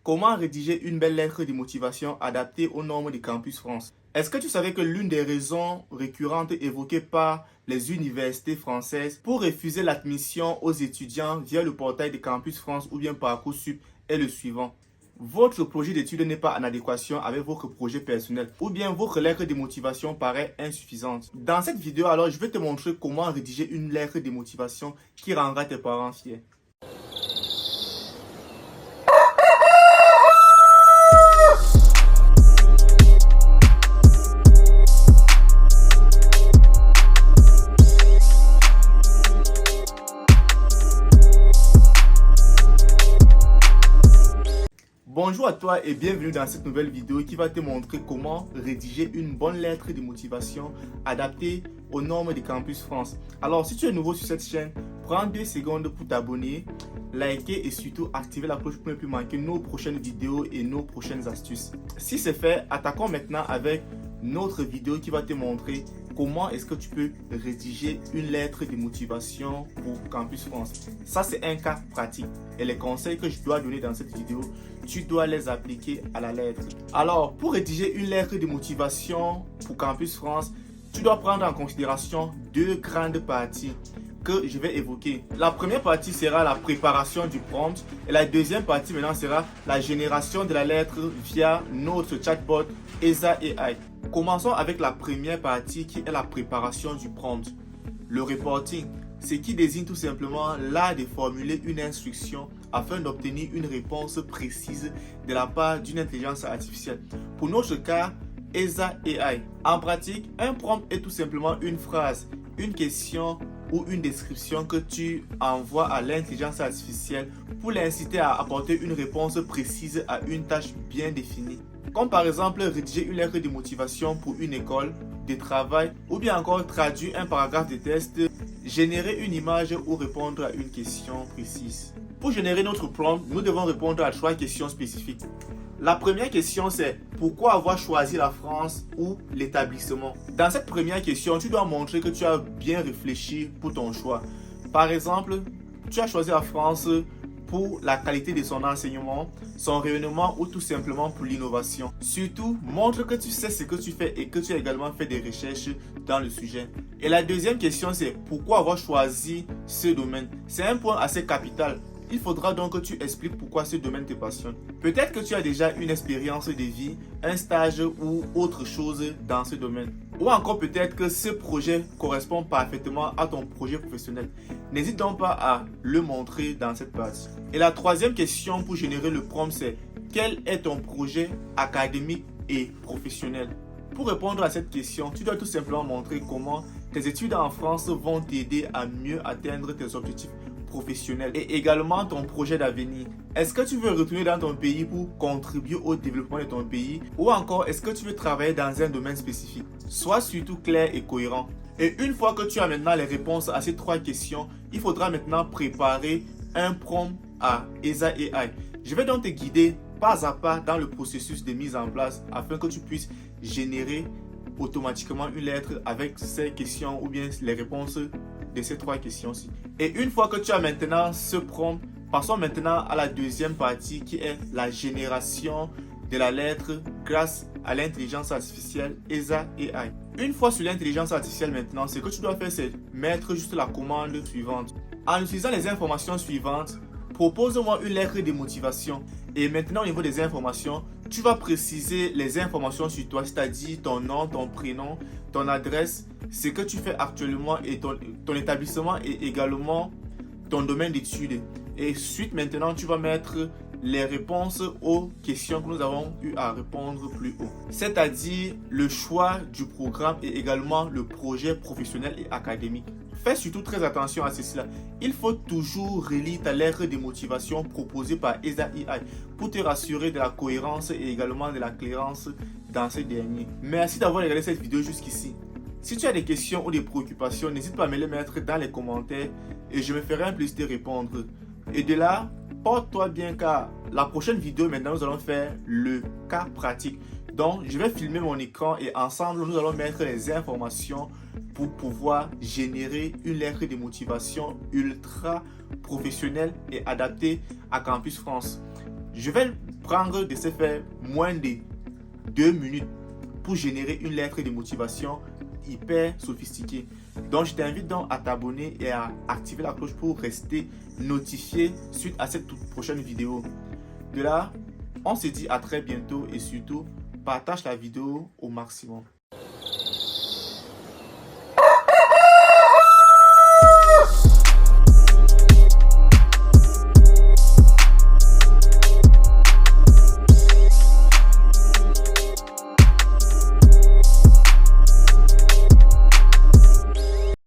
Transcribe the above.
Comment rédiger une belle lettre de motivation adaptée aux normes de Campus France? Est-ce que tu savais que l'une des raisons récurrentes évoquées par les universités françaises pour refuser l'admission aux étudiants via le portail de Campus France ou bien Parcoursup est le suivant? Votre projet d'étude n'est pas en adéquation avec votre projet personnel ou bien votre lettre de motivation paraît insuffisante. Dans cette vidéo, alors, je vais te montrer comment rédiger une lettre de motivation qui rendra tes parents fiers. Bonjour à toi et bienvenue dans cette nouvelle vidéo qui va te montrer comment rédiger une bonne lettre de motivation adaptée aux normes de Campus France. Alors si tu es nouveau sur cette chaîne, prends 2 secondes pour t'abonner, liker et surtout activer la cloche pour ne plus manquer nos prochaines vidéos et nos prochaines astuces. Si c'est fait, attaquons maintenant avec notre vidéo qui va te montrer comment est-ce que tu peux rédiger une lettre de motivation pour Campus France. Ça, c'est un cas pratique. Et les conseils que je dois donner dans cette vidéo, tu dois les appliquer à la lettre. Alors, pour rédiger une lettre de motivation pour Campus France, tu dois prendre en considération 2 grandes parties que je vais évoquer. La première partie sera la préparation du prompt et la deuxième partie maintenant sera la génération de la lettre via notre chatbot ESA AI. Commençons avec la première partie qui est la préparation du prompt. Le reporting, ce qui désigne tout simplement l'art de formuler une instruction afin d'obtenir une réponse précise de la part d'une intelligence artificielle. Pour notre cas, ESA AI. En pratique, un prompt est tout simplement une phrase, une question ou une description que tu envoies à l'intelligence artificielle pour l'inciter à apporter une réponse précise à une tâche bien définie. Comme par exemple rédiger une lettre de motivation pour une école de travail ou bien encore traduire un paragraphe de test, générer une image ou répondre à une question précise. Pour générer notre prompt, nous devons répondre à 3 questions spécifiques. La première question c'est pourquoi avoir choisi la France ou l'établissement? Dans cette première question, tu dois montrer que tu as bien réfléchi pour ton choix. Par exemple, tu as choisi la France pour la qualité de son enseignement, son rayonnement ou tout simplement pour l'innovation. Surtout, montre que tu sais ce que tu fais et que tu as également fait des recherches dans le sujet. Et la deuxième question c'est pourquoi avoir choisi ce domaine? C'est un point assez capital. Il faudra donc que tu expliques pourquoi ce domaine te passionne. Peut-être que tu as déjà une expérience de vie, un stage ou autre chose dans ce domaine. Ou encore peut-être que ce projet correspond parfaitement à ton projet professionnel. N'hésite donc pas à le montrer dans cette partie. Et la troisième question pour générer le prompt c'est quel est ton projet académique et professionnel? Pour répondre à cette question, tu dois tout simplement montrer comment tes études en France vont t'aider à mieux atteindre tes objectifs professionnel et également ton projet d'avenir. Est-ce que tu veux retourner dans ton pays pour contribuer au développement de ton pays ou encore est-ce que tu veux travailler dans un domaine spécifique? Sois surtout clair et cohérent. Et une fois que tu as maintenant les réponses à ces 3 questions, il faudra maintenant préparer un prompt à ESA AI. Je vais donc te guider pas à pas dans le processus de mise en place afin que tu puisses générer automatiquement une lettre avec ces questions ou bien les réponses de ces 3 questions-ci. Et une fois que tu as maintenant ce prompt, passons maintenant à la deuxième partie qui est la génération de la lettre grâce à l'intelligence artificielle ESA AI. Une fois sur l'intelligence artificielle maintenant, ce que tu dois faire c'est mettre juste la commande suivante. En utilisant les informations suivantes, propose-moi une lettre de motivation. Et maintenant au niveau des informations, tu vas préciser les informations sur toi, c'est-à-dire ton nom, ton prénom, ton adresse, ce que tu fais actuellement et ton établissement et également ton domaine d'études. Et suite maintenant, tu vas mettre les réponses aux questions que nous avons eu à répondre plus haut. C'est-à-dire le choix du programme et également le projet professionnel et académique. Fais surtout très attention à ceci. Il faut toujours relire ta lettre de motivation proposée par ESA AI pour te rassurer de la cohérence et également de la clairance dans ce dernier. Merci d'avoir regardé cette vidéo jusqu'ici. Si tu as des questions ou des préoccupations, n'hésite pas à me les mettre dans les commentaires et je me ferai un plaisir de répondre. Et de là, porte-toi bien car la prochaine vidéo maintenant nous allons faire le cas pratique. Donc je vais filmer mon écran et ensemble nous allons mettre les informations pour pouvoir générer une lettre de motivation ultra professionnelle et adaptée à Campus France. Je vais prendre de se faire moins de 2 minutes pour générer une lettre de motivation hyper sophistiquée. Donc je t'invite donc à t'abonner et à activer la cloche pour rester notifié suite à cette toute prochaine vidéo. De là, on se dit à très bientôt et surtout partage la vidéo au maximum.